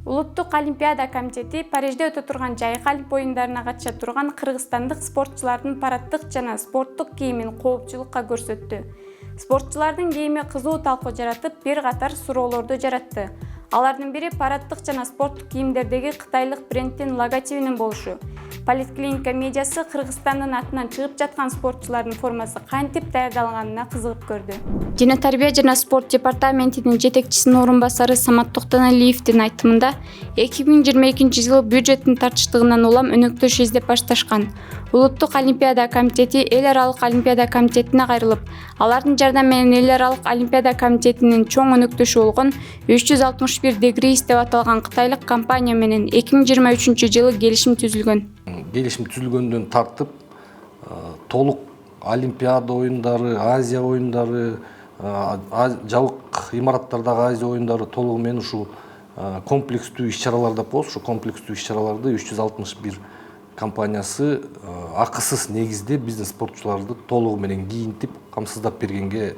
Улуттук Олимпиада комитети Парижде өтө турган жайкы Олимп оюндарына катыша турган кыргызстандык спортчулардын параддык жана спорттук кийимин коопчулукка көрсөттү. Спортчулардын кийими кызуу талкуу жаратып, бир катар суроолорду жаратты. Алардын бири параддык жана спорттук кийимдердеги кытайлык бренддин логотипинин болушу. Политклиника медиасы Кыргызстандын атынан чыгып жаткан спортчулардын формасы кантип даярдалганына кызыгып көрдү. Дене тарбия жана спорт департаментинин жетекчисинин орун басары Самат Токтоналиевдин айтымында 2022 жылы бюджеттин тартыштыгынан улам өнөктөш издеп башташкан. Улуттук Олимпиада комитети эл аралык Олимпиада комитетине кайрылып, алардын жардамы менен эл аралык Олимпиада комитетинин чоң өнөктөшү болгон 361 Degrees деп аталган кытайлык компания менен 2023 жылы келишим түзүлгөн. Келишим түзүлгөндөн тартып толук Олимпиада оюндары, Азия оюндары, жабык имараттардагы Азия оюндары толугу менен ушул комплекстүү иш-чаралар деп коебуз. Ушу комплекстүү иш-чараларды 361 компаниясы акысыз негизде биздин спортчуларды толугу менен кийинтип, камсыздап бергенге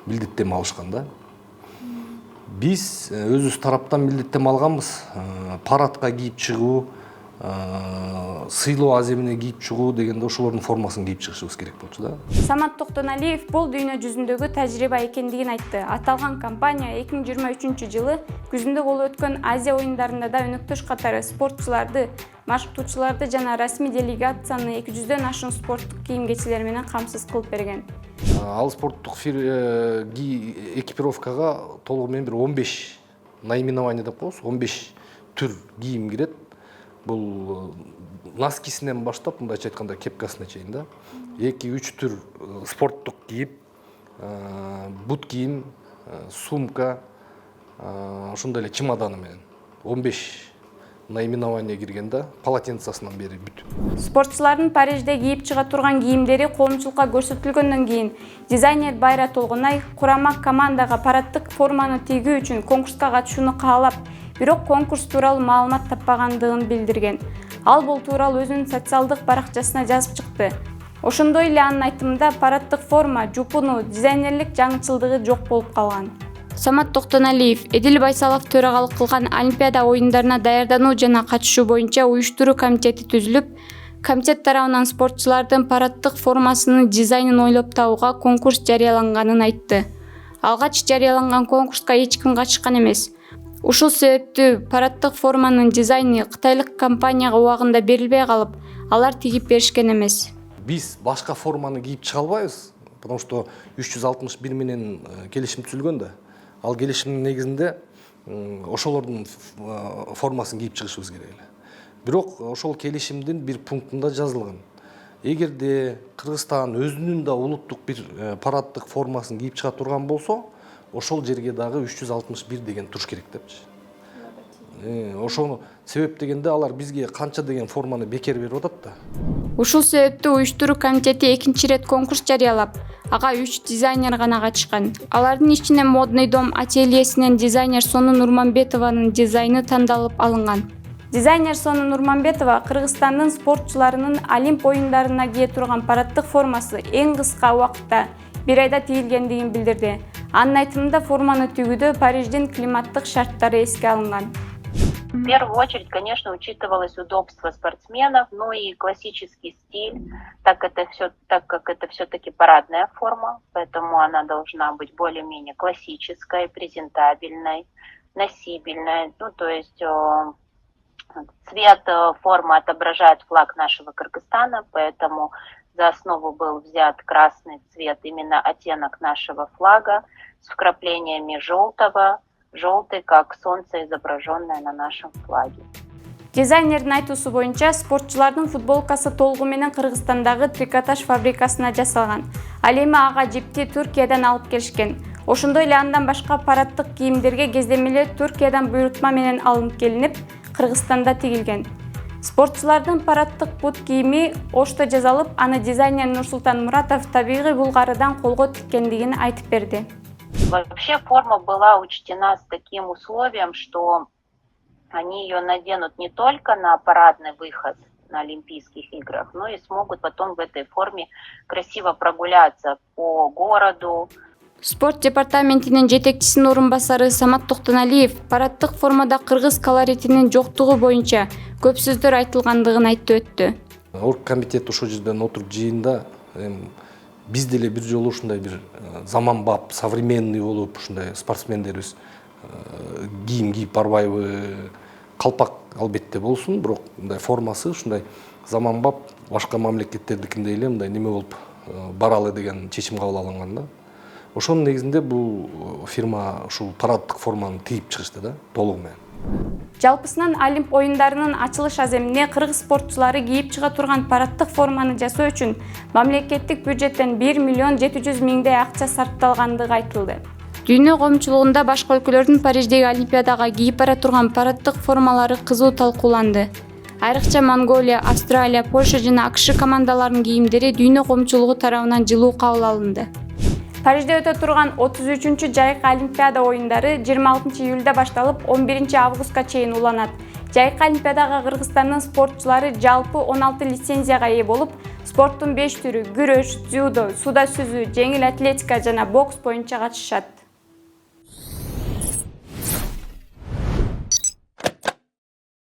милдеттенме алышкан да. Биз өзүбүз тараптан милдеттенме алганбыз. Парадка кийип чыгуу, сыйлоо аземине кийип чыгуу дегенде ошолордун формасын кийип чыгышыбыз керек болчу да. Самат Токтоналиев бул дүйнө жүзүндөгү тажрыйба экендигин айтты. Аталган компания 2023 жылы күзүндө болуп өткөн Азия оюндарында да өнөктөш катары спортчуларды, машыктоочуларды жана расмий делегацияны 200дөн ашуун спорттук кийим-кечилер менен камсыз кылып берген. Ал спорттук экипировкага толугу менен бир 15 наименование деп коебуз, 15 түр кийим кирет. Бул носкисинен баштап, мындайча айтканда кепкасына чейин да. 2-3 түр спорттук кийим, бут кийим, сумка, ошондой эле чемоданы менен 15 наименование кирген да, полотенцасынан бери бүт. Спортчулардын Парижде кийип чыга турган кийимдери коомчулукка көрсөтүлгөндөн кийин дизайнер Байра Толгонай курама командага параддык форманы тигүү үчүн конкурска катышууну каалап, бирок конкурс тууралуу маалымат таппагандыгын билдирген. Ал бул тууралуу өзүнүн социалдык баракчасына жазып чыкты. Ошондой эле анын айтымында параддык форма, жупуну, дизайнерлик жаңычылдыгы жок болуп калган. Самат Токтоналиев Эдил Байсалов төрагалык кылган Олимпиада оюндарына даярдануу жана катышуу боюнча уюштуруу комитети түзүлүп, комитет тарабынан спортчулардын параддык формасынын дизайнын ойлоп табууга конкурс жарыяланганын айтты. Алгач жарыяланган конкурска эч ким катышкан эмес. Ушул себептүү параддык форманын дизайны кытайлык компанияга убагында берилбей калып, алар тигип беришкен эмес. Биз башка форманы кийип чыга албайбыз, потому что 361 менен келишим түзүлгөн да. Ал келишимдин негизинде ошолордун формасын кийип чыгышыбыз керек эле. Бирок ошол келишимдин бир пунктунда жазылган. Эгерде Кыргызстан өзүнүн да улуттук бир параддык формасын кийип чыга турган болсо, ошол жерге дагы 361 деген туруш керек депчи. Ошону себеп дегенде алар бизге канча деген форманы бекер берип атат да. Ушул себептүү уюштуруу комитети экинчи рет конкурс жарыялап, ага 3 дизайнер гана катышкан. Алардын ичинен Модный дом ательесинен дизайнер Сону Нурманбетованын дизайны тандалып алынган. Дизайнер Сону Нурманбетова Кыргызстандын спортчуларынын Олимп оюндарына кие турган параддык формасы эң кыска убакытта 1 айда тигилгендигин билдирди. Анын айтымында форманы тигүүдө Париждин климаттык шарттары эске алынган. В первую очередь, конечно, учитывалось удобство спортсменов, ну и классический стиль, так как это все-таки парадная форма, поэтому она должна быть более-менее классической, презентабельной, носибельной. Ну, то есть цвет формы отображает флаг нашего Кыргызстана, поэтому за основу был взят красный цвет, именно оттенок нашего флага, с вкраплениями желтого. Желтый, как солнце, изображенное на нашем флаге. Дизайнердин айтуусу боюнча спортчулардын футболкасы толугу менен Кыргызстандагы трикотаж фабрикасына жасалган. Ал эми ага жипти Түркиядан алып келишкен. Ошондой эле андан башка параддык кийимдерге кездемелер Түркиядан буйрутма менен алынып келинип, Кыргызстанда тигилген. Спортчулардын параддык бут кийими Ошто жасалып, аны дизайнер Нурсултан Муратов табигый булгарыдан колго тиккендигин айтып берди. Вообще форма была учтена с таким условием, что они ее наденут не только на парадный выход на Олимпийских играх, но и смогут потом в этой форме красиво прогуляться по городу, Спорт департаментинин жетекчисинин орун басары Самат Токтоналиев параддык формада кыргыз колоритинин жоктугу боюнча көп сөздөр айтылгандыгын айтып өттү. Оргкомитет ошол жерден отуруп жыйында биз деле бир жолу ушундай бир заманбап, современный болуп ушундай спортсмендерибиз кийим кийип барбайбы, калпак албетте болсун, бирок мындай формасы ушундай заманбап башка мамлекеттердикиндей эле мындай неме болуп баралы деген чечим кабыл алынган да. Ошонун негизинде бул фирма ушул параддык форманы тигип чыгышты да, толугу менен. Жалпысынан Олимп оюндарынын ачылыш аземине кыргыз спортчулары кийип чыга турган параддык форманы жасоо үчүн мамлекеттик бюджеттен 1 миллион 700 миңдей акча сарпталгандыгы айтылды. Дүйнө коомчулугунда башка өлкөлөрдүн Париждеги Олимпиадага кийип бара турган параддык формалары кызуу талкууланды. Айрыкча Монголия, Австралия, Польша жана АКШ командаларынын кийимдери дүйнө коомчулугу тарабынан жылуу кабыл алынды. Парижде өтө турган 33-чү жайкы Олимпиада оюндары 26 июлда башталып 11 августка чейин уланат. Жайкы Олимпиадага Кыргызстандын спортчулары жалпы 16 лицензияга ээ болуп, спорттун 5 түрү — күрөш, дзюдо, сууда сүзүү, жеңил атлетика жана бокс боюнча катышышат.